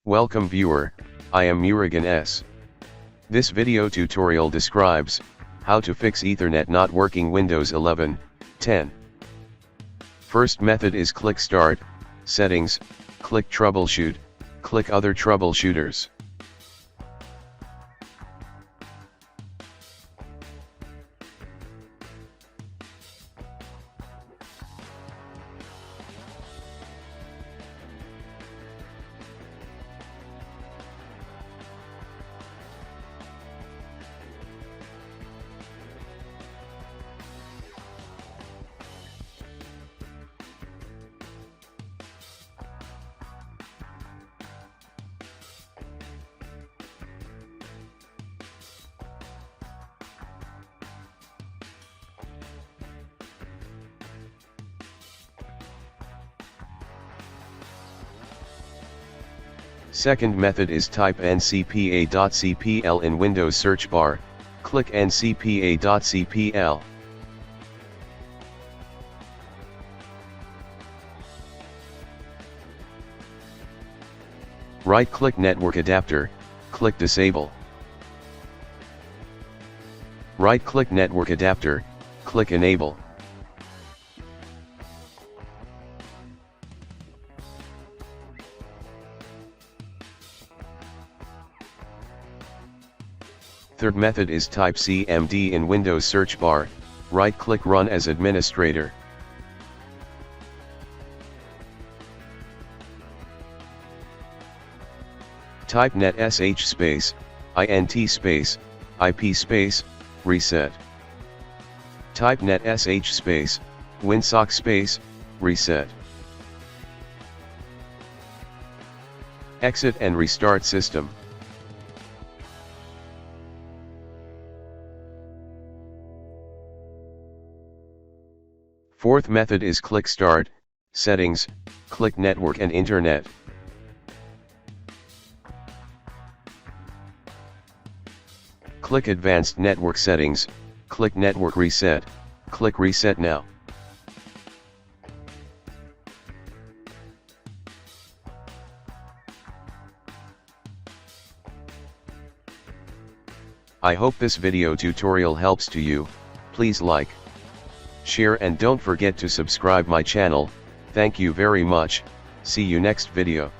Welcome viewer, I am Murugan S. This video tutorial describes how to fix Ethernet not working Windows 11, 10. First method is click Start, Settings, click Troubleshoot, click Other Troubleshooters. Second method is type ncpa.cpl in Windows search bar, click ncpa.cpl. Right-click Network Adapter, click Disable. Right-click Network Adapter, click Enable. Third method is type CMD in Windows search bar, right-click Run as Administrator. Type netsh space, int space, ip space, reset. Type netsh space, winsock space, reset. Exit and restart system. Fourth method is click Start, Settings, click Network and Internet. Click Advanced Network Settings, click Network Reset, click Reset Now. I hope this video tutorial helps to you. Please like, share and don't forget to subscribe my channel. Thank you very much. See you next video.